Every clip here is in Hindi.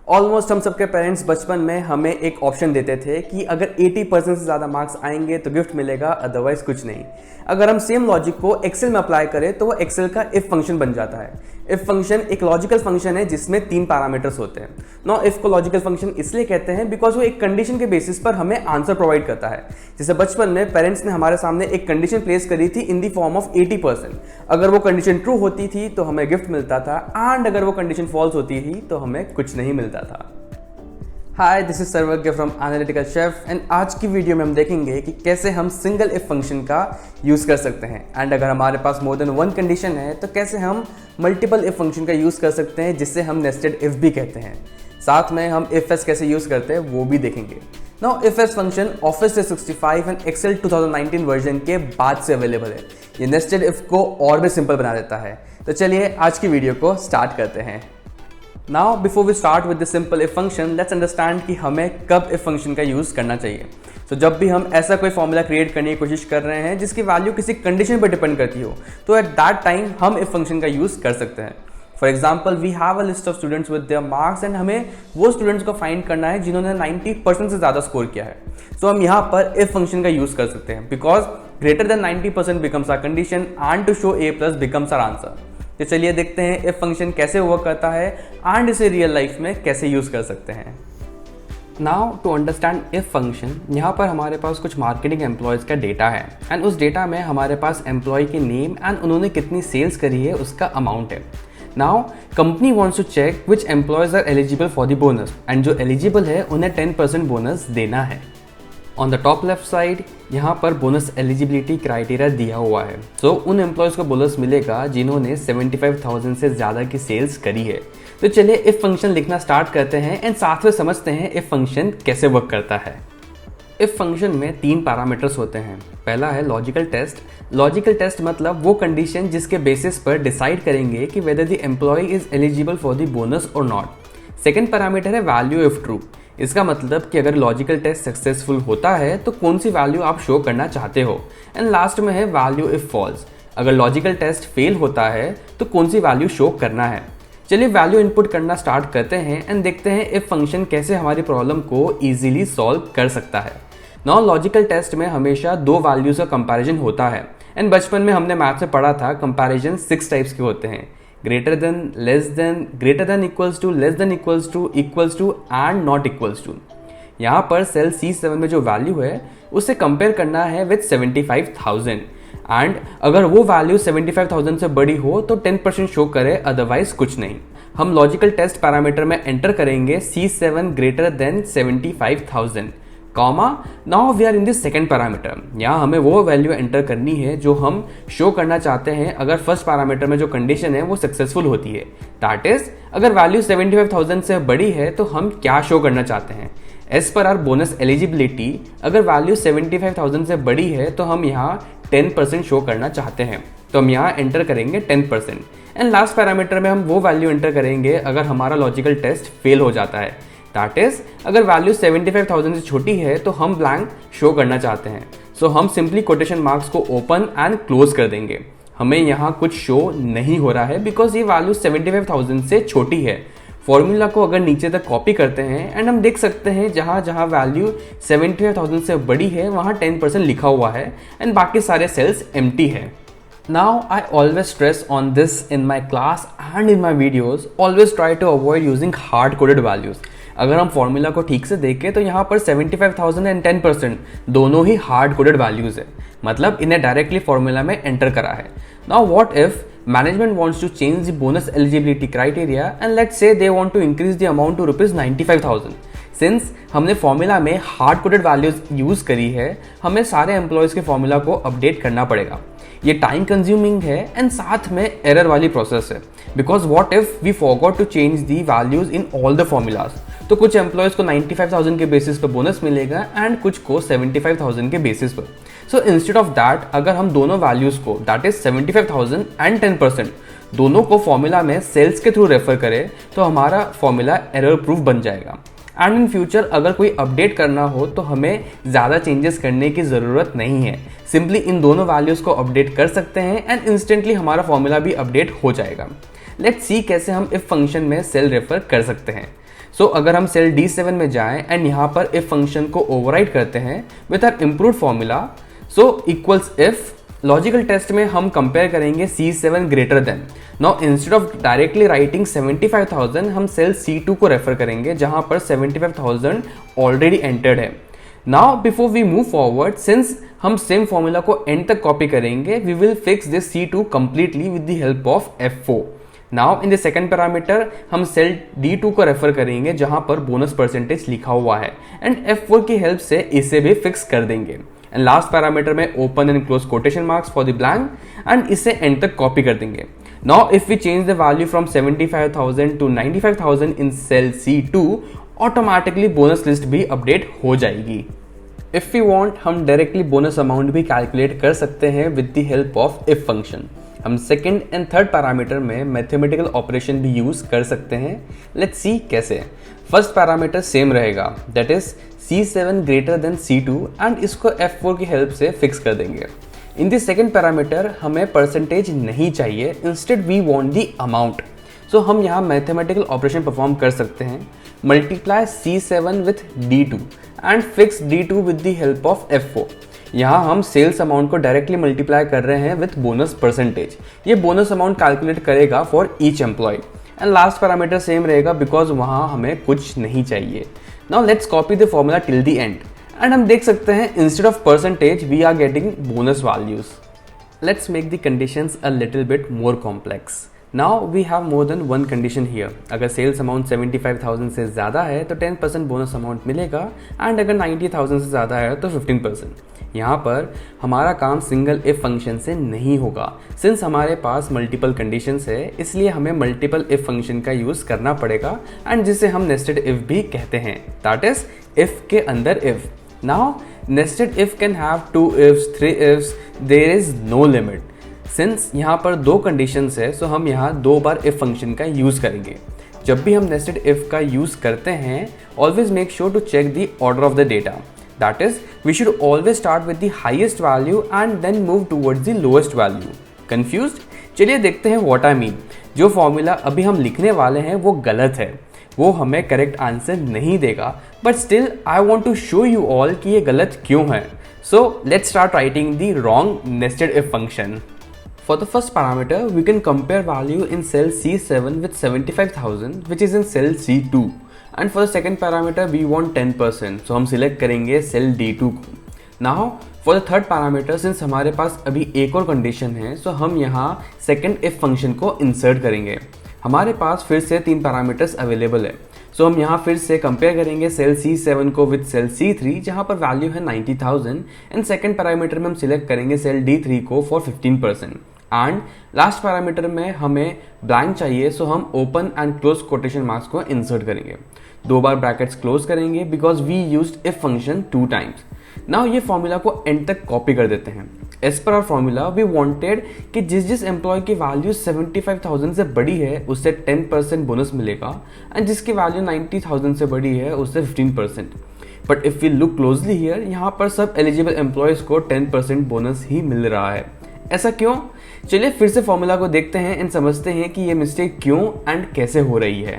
ऑलमोस्ट हम सबके पेरेंट्स बचपन में हमें एक ऑप्शन देते थे कि अगर 80% से ज़्यादा मार्क्स आएंगे तो गिफ्ट मिलेगा, अदरवाइज कुछ नहीं। अगर हम सेम लॉजिक को एक्सेल में अप्लाई करें तो वो एक्सेल का इफ फंक्शन बन जाता है। इफ फंक्शन एक लॉजिकल फंक्शन है जिसमें 3 पैरामीटर्स होते हैं। नो इफ को लॉजिकल फंक्शन इसलिए कहते हैं बिकॉज वो एक कंडीशन के बेसिस पर हमें आंसर प्रोवाइड करता है। जैसे बचपन में पेरेंट्स ने हमारे सामने एक कंडीशन प्लेस करी थी इन दी फॉर्म ऑफ 80%। अगर वो कंडीशन ट्रू होती थी तो हमें गिफ्ट मिलता था, एंड अगर वो कंडीशन फॉल्स होती थी तो हमें कुछ नहीं मिलता था। हाय, दिस इज सर्वज्ञ फ्रॉम एनालिटिकल शेफ एंड आज की वीडियो में हम देखेंगे कि कैसे हम सिंगल इफ फंक्शन का यूज़ कर सकते हैं, एंड अगर हमारे पास मोर देन वन कंडीशन है तो कैसे हम मल्टीपल इफ फंक्शन का यूज़ कर सकते हैं, जिससे हम नेस्टेड इफ भी कहते हैं। साथ में हम इफ एस कैसे यूज़ करते हैं वो भी देखेंगे। Now if S function Office 365 and Excel 2019 version के बाद से अवेलेबल है। ये नेस्टेड इफ को और भी सिंपल बना देता है। तो चलिए आज की वीडियो को स्टार्ट करते हैं। Now before we start with the simple if function, let's understand कि हमें कब if function का यूज़ करना चाहिए। So जब भी हम ऐसा कोई फॉर्मूला क्रिएट करने की कोशिश कर रहे हैं जिसकी वैल्यू किसी कंडीशन पर डिपेंड करती हो, तो एट दैट टाइम हम if function का यूज़ कर सकते हैं। For example we have a list of students with their marks and हमें वो स्टूडेंट्स को फाइंड करना है जिन्होंने 90% से ज़्यादा स्कोर किया है। तो हम यहाँ पर if फंक्शन का यूज़ कर सकते हैं because greater than 90% becomes our condition and to show a+ becomes our answer. तो चलिए देखते हैं इफ फंक्शन कैसे वर्क करता है एंड इसे रियल लाइफ में कैसे यूज़ कर सकते हैं। Now to understand if function, यहाँ पर हमारे पास कुछ मार्केटिंग एम्प्लॉयज़ का डेटा है एंड उस डेटा में हमारे पास एम्प्लॉय के नेम एंड उन्होंने कितनी सेल्स करी है उसका अमाउंट है। Now company wants to check which employees are eligible for the bonus, and जो एलिजिबल है उन्हें 10% बोनस देना है। On the top left side यहाँ पर बोनस एलिजिबिलिटी क्राइटेरिया दिया हुआ है। सो उन एम्प्लॉयज़ को बोनस मिलेगा जिन्होंने 75,000 से ज़्यादा की सेल्स करी है। तो चलिए इफ फंक्शन लिखना स्टार्ट करते हैं एंड साथ में समझते हैं इफ फंक्शन कैसे वर्क करता है। इफ फंक्शन में 3 पैरामीटर्स होते हैं। पहला है लॉजिकल टेस्ट। लॉजिकल टेस्ट मतलब वो कंडीशन जिसके बेसिस पर डिसाइड करेंगे कि whether the employee is eligible for the bonus और नॉट। सेकेंड पैरामीटर है वैल्यू इफ ट्रू। इसका मतलब कि अगर लॉजिकल टेस्ट सक्सेसफुल होता है तो कौन सी वैल्यू आप शो करना चाहते हो। एंड लास्ट में है वैल्यू इफ फॉल्स। अगर लॉजिकल टेस्ट फेल होता है तो कौन सी वैल्यू शो करना है। चलिए वैल्यू इनपुट करना स्टार्ट करते हैं एंड देखते हैं इफ फंक्शन कैसे हमारी प्रॉब्लम को ईजिली सॉल्व कर सकता है। नाउ लॉजिकल टेस्ट में हमेशा 2 वैल्यूज का कंपैरिजन होता है एंड बचपन में हमने मैथ में पढ़ा था कंपैरिजन 6 टाइप्स के होते हैं। Greater than, less than, greater than equals to, less than equals to and not equals to. यहाँ पर सेल C7 में जो वैल्यू है उसे कंपेयर करना है विद 75,000 एंड अगर वो वैल्यू 75,000 से बड़ी हो तो 10% शो करे, अदरवाइज कुछ नहीं। हम लॉजिकल टेस्ट पैरामीटर में एंटर करेंगे C7 greater than 75,000 comma. Now we are in this second parameter. यहाँ हमें वो वैल्यू एंटर करनी है जो हम शो करना चाहते हैं अगर फर्स्ट पैरामीटर में जो कंडीशन है वो सक्सेसफुल होती है। दैट इज अगर वैल्यू 75,000 से बड़ी है तो हम क्या शो करना चाहते हैं। As per our bonus eligibility अगर वैल्यू 75,000 से बड़ी है तो हम यहाँ 10% शो करना चाहते हैं, तो हम यहाँ एंटर करेंगे 10%। एंड लास्ट पैरामीटर में हम वो वैल्यू एंटर करेंगे अगर हमारा लॉजिकल टेस्ट फेल हो जाता है। दैट इज अगर वैल्यू 75,000 से छोटी है तो हम ब्लैंक शो करना चाहते हैं। सो हम सिंपली कोटेशन मार्क्स को ओपन एंड क्लोज कर देंगे। हमें यहाँ कुछ शो नहीं हो रहा है बिकॉज ये वैल्यू 75,000 से छोटी है। फॉर्मूला को अगर नीचे तक कॉपी करते हैं एंड हम देख सकते हैं जहाँ जहाँ वैल्यू 75,000 से बड़ी है वहाँ 10% लिखा हुआ है एंड बाकी सारे सेल्स एम्प्टी है। Now I always stress on this in my class and in my videos. Always try to avoid using hard coded values. अगर हम फॉर्मूला को ठीक से देखें तो यहाँ पर 75,000 एंड 10% दोनों ही हार्ड कोडेड वैल्यूज है, मतलब इन्हें डायरेक्टली फॉर्मूला में एंटर करा है। Now what if management wants to change the bonus eligibility criteria and let's say they want to increase the amount to ₹95,000। Since हमने फॉर्मूला में हार्ड कोडेड वैल्यूज यूज करी है, हमें सारे एम्प्लॉयज के फॉर्मूला को अपडेट करना पड़ेगा। ये टाइम कंज्यूमिंग है एंड साथ में एरर वाली प्रोसेस है because what if we forgot to change the values in all the formulas. तो कुछ एम्प्लॉयज को 95,000 के बेसिस पर बोनस मिलेगा एंड कुछ को 75,000 के बेसिस पर। सो इंस्टेड ऑफ दैट अगर हम दोनों वैल्यूज को दैट इज 75,000 एंड 10% दोनों को फॉर्मूला में सेल्स के थ्रू रेफर करें तो हमारा फॉर्मूला एरर प्रूफ बन जाएगा। एंड इन फ्यूचर अगर कोई अपडेट करना हो तो हमें ज़्यादा चेंजेस करने की ज़रूरत नहीं है। सिंपली इन दोनों वैल्यूज़ को अपडेट कर सकते हैं एंड इंस्टेंटली हमारा फॉर्मूला भी अपडेट हो जाएगा। लेट्स सी कैसे हम इफ फंक्शन में सेल रेफर कर सकते हैं। सो अगर हम सेल D7 में जाएं एंड यहाँ पर इफ फंक्शन को ओवरराइड करते हैं with our improved formula, so equals if, logical test में हम कंपेयर करेंगे C7 greater than. Now instead of directly writing 75,000 हम सेल C2 को रेफर करेंगे जहां पर 75,000 ऑलरेडी एंटर्ड है। Now before we move forward, since हम सेम फॉर्मूला को एंड तक कॉपी करेंगे, we will fix this C2 completely with the help of F4। Now in the second parameter हम सेल D2 को रेफर करेंगे जहां पर बोनस परसेंटेज लिखा हुआ है एंड F4 की हेल्प से इसे भी फिक्स कर देंगे। एंड लास्ट पैरामीटर में open and close quotation marks for the blank and इसे एंड तक कॉपी कर देंगे। Now if we change the value from 75,000 to 95,000 in cell C2, automatically bonus list भी अपडेट हो जाएगी। इफ वी वांट, हम डायरेक्टली बोनस अमाउंट भी कैलकुलेट कर सकते हैं with the help of if function. हम सेकंड एंड थर्ड पैरामीटर में मैथमेटिकल ऑपरेशन भी यूज कर सकते हैं। लेट्स सी कैसे। फर्स्ट पैरामीटर सेम रहेगा, that is C7 greater than C2 and इसको F4 की हेल्प से फिक्स कर देंगे। इन द सेकंड पैरामीटर हमें परसेंटेज नहीं चाहिए, instead we want the amount. So हम यहाँ मैथमेटिकल ऑपरेशन परफॉर्म कर सकते हैं, multiply C7 with D2 and fix D2 with the help of F4। यहाँ हम सेल्स अमाउंट को डायरेक्टली मल्टीप्लाई कर रहे हैं विथ बोनस परसेंटेज। ये बोनस अमाउंट कैलकुलेट करेगा for each employee. And last parameter same रहेगा बिकॉज वहाँ हमें कुछ नहीं चाहिए। Now let's copy the formula till the end and हम देख सकते हैं instead of percentage we are getting bonus values. Let's make the conditions a little bit more complex. Now we have more than one condition here. अगर सेल्स अमाउंट 75,000 से ज़्यादा है तो 10% बोनस अमाउंट मिलेगा एंड अगर 90,000 से ज़्यादा है तो 15%। यहाँ पर हमारा काम सिंगल इफ फंक्शन से नहीं होगा, सिंस हमारे पास मल्टीपल कंडीशंस है, इसलिए हमें मल्टीपल इफ फंक्शन का यूज़ करना पड़ेगा एंड जिसे हम नेस्टेड इफ भी कहते हैं, दैट इज इफ के अंदर if. Now nested if can have 2 ifs, 3 ifs, there is no limit. Since यहाँ पर 2 कंडीशंस है, सो हम यहाँ 2 बार इफ फंक्शन का यूज़ करेंगे। जब भी हम नेस्टेड इफ का यूज़ करते हैं, always make sure to check the order of the data. That is, we should always start with the highest value and then move towards the lowest value. Confused? चलिए देखते हैं what I mean. जो फॉर्मूला अभी हम लिखने वाले हैं वो गलत है, वो हमें करेक्ट आंसर नहीं देगा, but still I want to show you all कि ये गलत क्यों है. So let's start writing the wrong nested if function. For the first parameter, we can compare value in cell C7 with 75,000 which is in cell C2. And for the second parameter we want 10%, so हम select करेंगे cell D2 को। Now for the third parameter, since हमारे पास अभी एक और condition है, so हम यहाँ second if function को insert करेंगे। हमारे पास फिर से 3 parameters available है, so हम यहाँ फिर से compare करेंगे cell C7 को with cell C3 जहाँ पर value है 90,000 and second parameter में हम select करेंगे cell D3 को for 15%। एंड लास्ट पैरामीटर में हमें ब्लैंक चाहिए, सो हम open and close quotation marks को इंसर्ट करेंगे। 2 बार ब्रैकेट्स क्लोज करेंगे because we used if function 2 times. Now ये फॉर्मूला को एंड तक कॉपी कर देते हैं। As per hour formula we wanted कि जिस एम्प्लॉय की वैल्यू 75,000 से बड़ी है उससे 10% बोनस मिलेगा एंड जिसकी वैल्यू 90,000 से बड़ी है उससे 15%। But if we look closely here, यहाँ पर सब एलिजिबल एम्प्लॉयज को 10% बोनस ही मिल रहा है। ऐसा क्यों? चलिए फिर से फॉर्मूला को देखते हैं एंड समझते हैं कि ये मिस्टेक क्यों एंड कैसे हो रही है।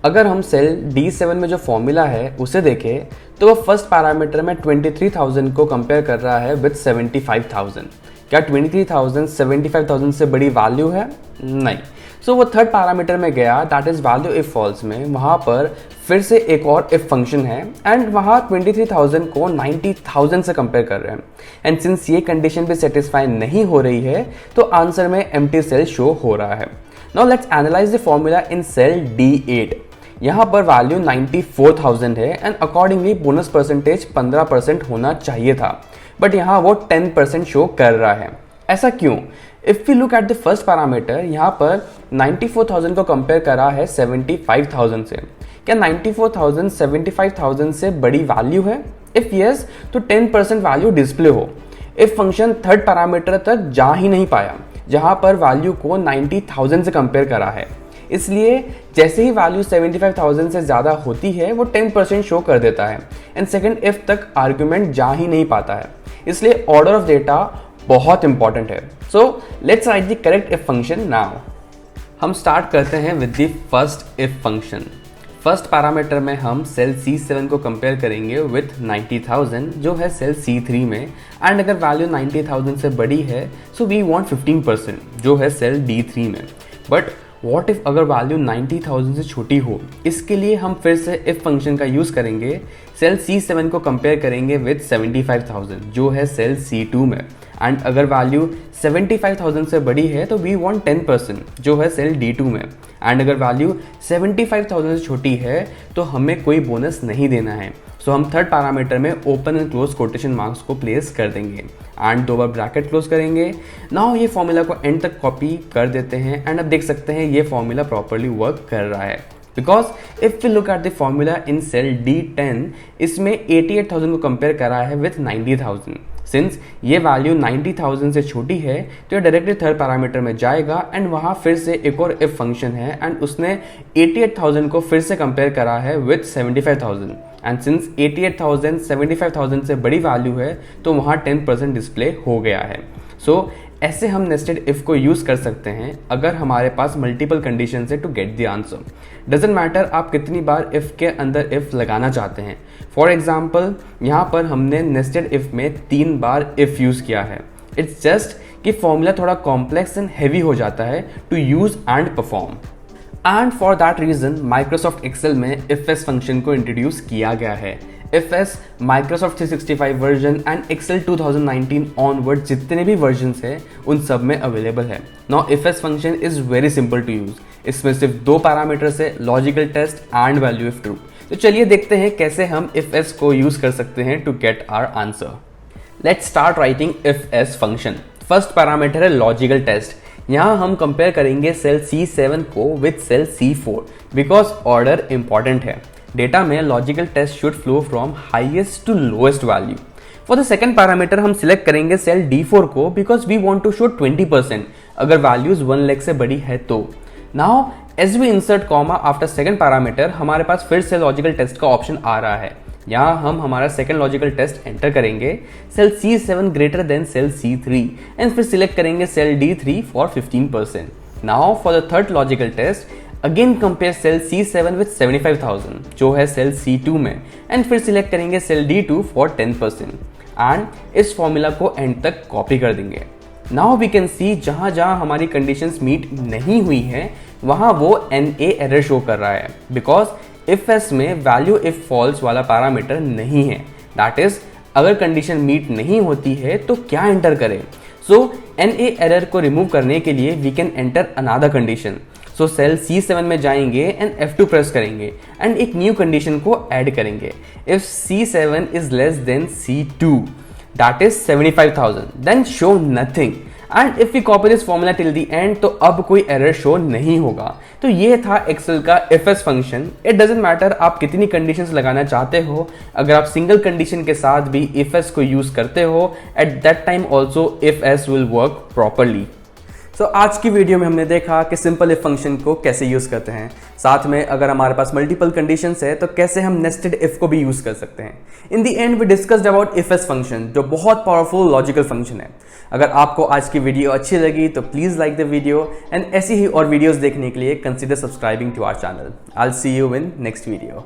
अगर हम सेल D7 में जो फॉर्मूला है उसे देखें तो वह फर्स्ट पैरामीटर में 23,000 को कंपेयर कर रहा है विद 75,000। क्या 23,000 75,000 से बड़ी वैल्यू है? नहीं। सो वो थर्ड पैरामीटर में गया, that is value if false में। वहाँ पर फिर से एक और इफ फंक्शन है एंड वहाँ 23,000 को 90,000 से कंपेयर कर रहे हैं एंड सिंस ये कंडीशन भी सेटिस्फाई नहीं हो रही है तो आंसर में एम्प्टी सेल शो हो रहा है। Now let's analyze the formula in cell D8। यहाँ पर वैल्यू 94,000 है एंड अकॉर्डिंगली बोनस परसेंटेज 15% होना चाहिए था, बट यहाँ वो 10% शो कर रहा है। ऐसा क्यों? If we look at the first parameter, यहाँ पर 94,000 को कंपेयर करा है 75,000 से। क्या 94,000 75,000 से बड़ी वैल्यू है? इफ यस, तो 10% वैल्यू डिस्प्ले हो। इफ फंक्शन थर्ड पैरामीटर तक जा ही नहीं पाया जहाँ पर वैल्यू को 90,000 से कंपेयर करा है, इसलिए जैसे ही वैल्यू 75,000 से ज़्यादा होती है वो 10% शो कर देता है एंड सेकंड इफ तक आर्ग्यूमेंट जा ही नहीं पाता है। इसलिए ऑर्डर ऑफ डेटा बहुत इंपॉर्टेंट है। So let's write the correct if function now. हम स्टार्ट करते हैं with the first if function. First parameter में हम सेल C7 को कंपेयर करेंगे विथ 90,000 जो है सेल C3 में, एंड अगर वैल्यू 90,000 से बड़ी है सो वी वांट 15% जो है सेल D3 में। बट व्हाट इफ अगर वैल्यू 90,000 से छोटी हो, इसके लिए हम फिर से इफ फंक्शन का यूज़ करेंगे। सेल C7 को कंपेयर करेंगे विथ 75,000 जो है सेल C2 में, एंड अगर वैल्यू 75,000 से बड़ी है तो वी वांट 10% जो है सेल D2 में, एंड अगर वैल्यू 75,000 से छोटी है तो हमें कोई बोनस नहीं देना है। सो हम थर्ड पैरामीटर में open and close quotation marks को प्लेस कर देंगे एंड 2 बार ब्रैकेट क्लोज करेंगे। नाउ ये फॉर्मूला को एंड तक कॉपी कर देते हैं एंड अब देख सकते हैं ये फॉर्मूला प्रॉपरली वर्क कर रहा है। Because if we look at the formula in cell D10, इसमें 88,000 को कंपेयर करा है विथ 90,000। सिंस ये वैल्यू 90,000 से छोटी है तो ये डायरेक्टली थर्ड पैरामीटर में जाएगा एंड वहाँ फिर से एक और इफ फंक्शन है एंड उसने 88,000 को फिर से कंपेयर करा है विथ 75,000, एंड सिंस 88,000 75,000 से बड़ी वैल्यू है तो वहाँ 10% डिस्प्ले हो गया है। सो ऐसे हम नेस्टेड इफ को यूज़ कर सकते हैं अगर हमारे पास मल्टीपल कंडीशन है to get the answer. Doesn't matter आप कितनी बार इफ के अंदर इफ लगाना चाहते हैं। फॉर एग्जाम्पल यहाँ पर हमने नेस्टेड इफ में 3 बार इफ यूज़ किया है। इट्स जस्ट कि फॉर्मूला थोड़ा कॉम्प्लेक्स एंड हैवी हो जाता है to use and perform, and for that reason Microsoft Excel में इफ एस फंक्शन को इंट्रोड्यूस किया गया है। If S Microsoft 365 version and Excel 2019 onward जितने भी वर्जन्स हैं उन सब में अवेलेबल है। Now if S function is very simple to use. इसमें सिर्फ 2 पैरामीटर्स है, logical test and value if true. तो चलिए देखते हैं कैसे हम इफ एस को यूज़ कर सकते हैं to get our answer. Let's start writing if S function. First parameter है लॉजिकल टेस्ट। यहाँ हम कंपेयर करेंगे सेल C7 को with cell C4 because order important है। डेटा में logical test should flow from highest to lowest value. For the second parameter हम सिलेक्ट करेंगे सेल D4 को because we want to show 20% अगर वैल्यूज 1 लाख से बड़ी है तो। Now as we insert comma after second parameter हमारे पास फिर से लॉजिकल टेस्ट का ऑप्शन आ रहा है। यहाँ हम हमारा सेकंड लॉजिकल टेस्ट एंटर करेंगे cell C7 greater than cell C3 and फिर सिलेक्ट करेंगे cell D3 for 15%। Now for the third logical test again compare cell C7 with 75,000 जो है सेल C2 में एंड फिर सिलेक्ट करेंगे सेल D2 फॉर 10% एंड इस फॉर्मूला को एंड तक कॉपी कर देंगे। नाउ वी कैन सी जहाँ जहाँ हमारी कंडीशंस मीट नहीं हुई है वहाँ वो NA एरर शो कर रहा है बिकॉज इफ एस में वैल्यू इफ फॉल्स वाला पैरामीटर नहीं है। दैट इज अगर कंडीशन मीट नहीं होती है तो क्या एंटर करें। सो NA एरर को रिमूव करने के लिए we can enter another condition. So cell C7 में जाएंगे एंड F2 प्रेस करेंगे एंड एक न्यू कंडीशन को ऐड करेंगे। If C7 is less than C2 that is 75,000 then show nothing, and if we copy this formula till the end तो अब कोई एरर शो नहीं होगा। तो ये था एक्सेल का if S function. It doesn't matter आप कितनी कंडीशंस लगाना चाहते हो, अगर आप सिंगल कंडीशन के साथ भी इफ एस को यूज करते हो at that time also IFS will work properly. So आज की वीडियो में हमने देखा कि सिंपल इफ फंक्शन को कैसे यूज़ करते हैं, साथ में अगर हमारे पास मल्टीपल कंडीशंस है तो कैसे हम नेस्टेड इफ को भी यूज़ कर सकते हैं। In the end we discussed about if S function जो बहुत पावरफुल लॉजिकल फंक्शन है। अगर आपको आज की वीडियो अच्छी लगी तो please like the video and ऐसी ही और वीडियोज़ देखने के लिए consider subscribing to our channel. I will see you in next video.